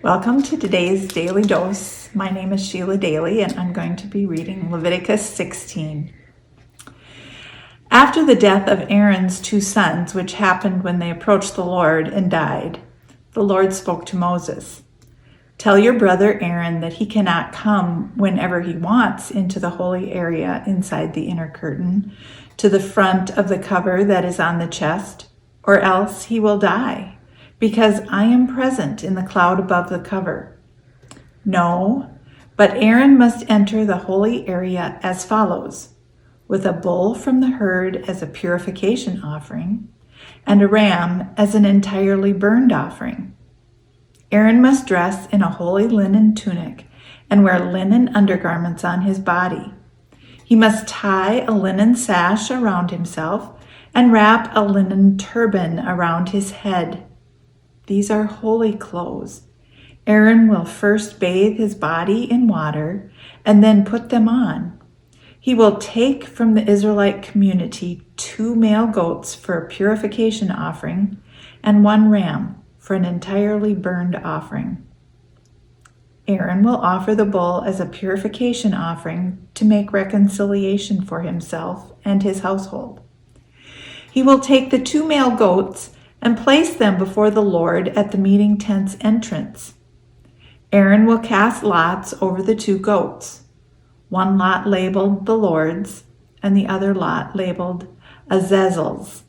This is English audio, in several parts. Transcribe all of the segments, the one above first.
Welcome to today's Daily Dose. My name is Sheila Daly, and I'm going to be reading Leviticus 16. After the death of Aaron's two sons, which happened when they approached the Lord and died, the Lord spoke to Moses. Tell your brother Aaron that he cannot come whenever he wants into the holy area inside the inner curtain, to the front of the cover that is on the chest, or else he will die, because I am present in the cloud above the cover. No, but Aaron must enter the holy area as follows: with a bull from the herd as a purification offering, and a ram as an entirely burned offering. Aaron must dress in a holy linen tunic and wear linen undergarments on his body. He must tie a linen sash around himself and wrap a linen turban around his head. These are holy clothes. Aaron will first bathe his body in water and then put them on. He will take from the Israelite community 2 male goats for a purification offering and 1 ram for an entirely burned offering. Aaron will offer the bull as a purification offering to make reconciliation for himself and his household. He will take the 2 male goats and place them before the Lord at the meeting tent's entrance. Aaron will cast lots over the 2 goats, one lot labeled the Lord's and the other lot labeled Azazel's.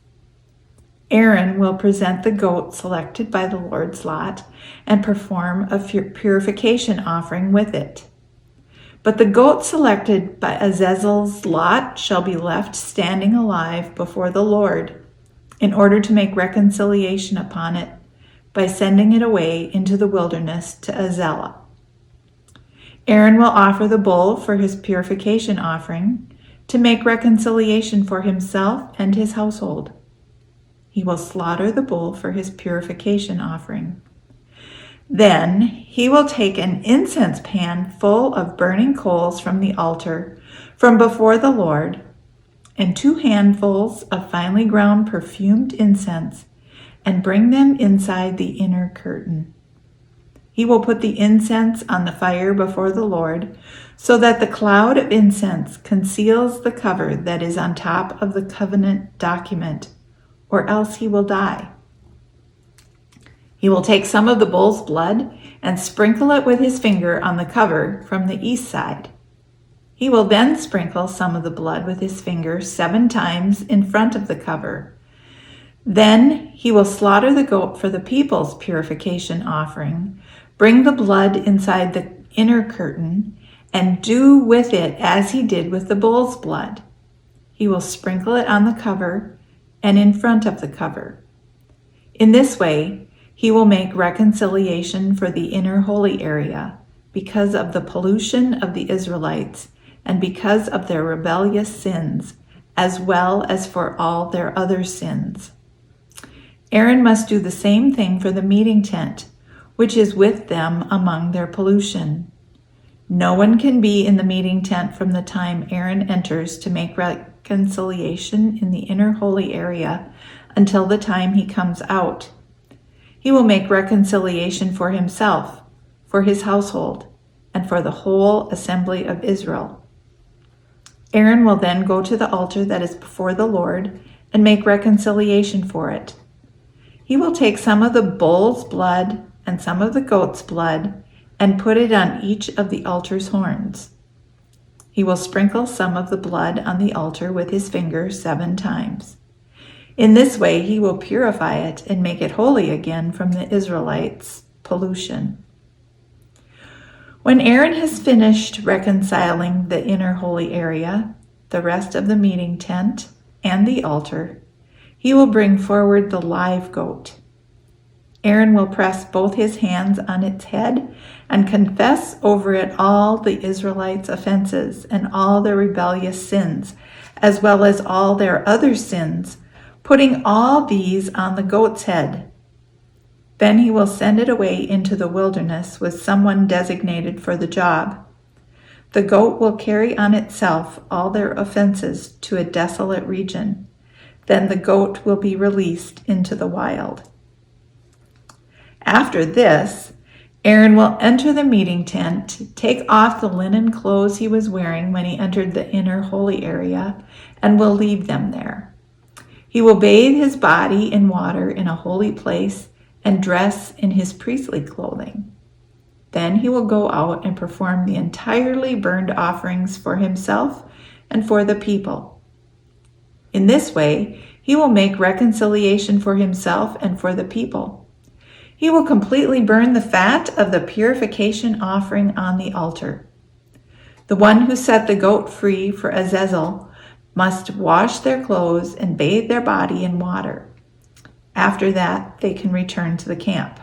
Aaron will present the goat selected by the Lord's lot and perform a purification offering with it. But the goat selected by Azazel's lot shall be left standing alive before the Lord, in order to make reconciliation upon it by sending it away into the wilderness to Azazel. Aaron will offer the bull for his purification offering to make reconciliation for himself and his household. He will slaughter the bull for his purification offering. Then he will take an incense pan full of burning coals from the altar from before the Lord, and 2 handfuls of finely ground perfumed incense, and bring them inside the inner curtain. He will put the incense on the fire before the Lord, so that the cloud of incense conceals the cover that is on top of the covenant document, or else he will die. He will take some of the bull's blood and sprinkle it with his finger on the cover from the east side. He will then sprinkle some of the blood with his finger 7 times in front of the cover. Then he will slaughter the goat for the people's purification offering, bring the blood inside the inner curtain, and do with it as he did with the bull's blood. He will sprinkle it on the cover and in front of the cover. In this way, he will make reconciliation for the inner holy area because of the pollution of the Israelites and because of their rebellious sins, as well as for all their other sins. Aaron must do the same thing for the meeting tent, which is with them among their pollution. No one can be in the meeting tent from the time Aaron enters to make reconciliation in the inner holy area until the time he comes out. He will make reconciliation for himself, for his household, and for the whole assembly of Israel. Aaron will then go to the altar that is before the Lord and make reconciliation for it. He will take some of the bull's blood and some of the goat's blood and put it on each of the altar's horns. He will sprinkle some of the blood on the altar with his finger 7 times. In this way he will purify it and make it holy again from the Israelites' pollution. When Aaron has finished reconciling the inner holy area, the rest of the meeting tent, and the altar, he will bring forward the live goat. Aaron will press both his hands on its head and confess over it all the Israelites' offenses and all their rebellious sins, as well as all their other sins, putting all these on the goat's head. Then he will send it away into the wilderness with someone designated for the job. The goat will carry on itself all their offenses to a desolate region. Then the goat will be released into the wild. After this, Aaron will enter the meeting tent, take off the linen clothes he was wearing when he entered the inner holy area, and will leave them there. He will bathe his body in water in a holy place and dress in his priestly clothing. Then he will go out and perform the entirely burned offerings for himself and for the people. In this way, he will make reconciliation for himself and for the people. He will completely burn the fat of the purification offering on the altar. The one who set the goat free for Azazel must wash their clothes and bathe their body in water. After that, they can return to the camp.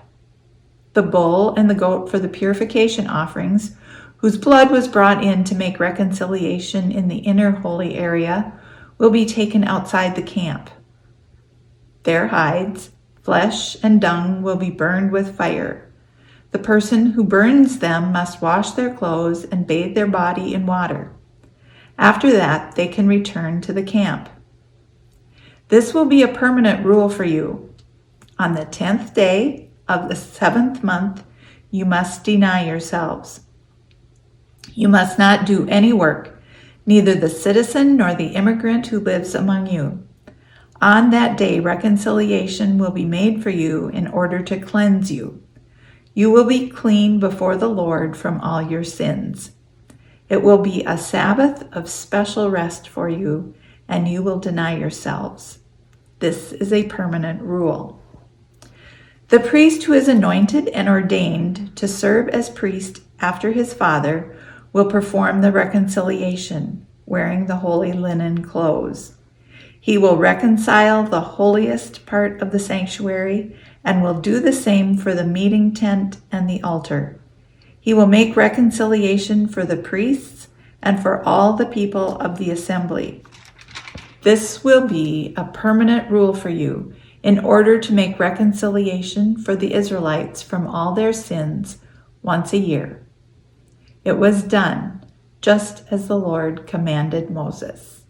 The bull and the goat for the purification offerings, whose blood was brought in to make reconciliation in the inner holy area, will be taken outside the camp. Their hides, flesh, and dung will be burned with fire. The person who burns them must wash their clothes and bathe their body in water. After that, they can return to the camp. This will be a permanent rule for you. On the 10th day of the 7th month, you must deny yourselves. You must not do any work, neither the citizen nor the immigrant who lives among you. On that day, reconciliation will be made for you in order to cleanse you. You will be clean before the Lord from all your sins. It will be a Sabbath of special rest for you, and you will deny yourselves. This is a permanent rule. The priest who is anointed and ordained to serve as priest after his father will perform the reconciliation, wearing the holy linen clothes. He will reconcile the holiest part of the sanctuary and will do the same for the meeting tent and the altar. He will make reconciliation for the priests and for all the people of the assembly. This will be a permanent rule for you in order to make reconciliation for the Israelites from all their sins once a year. It was done just as the Lord commanded Moses.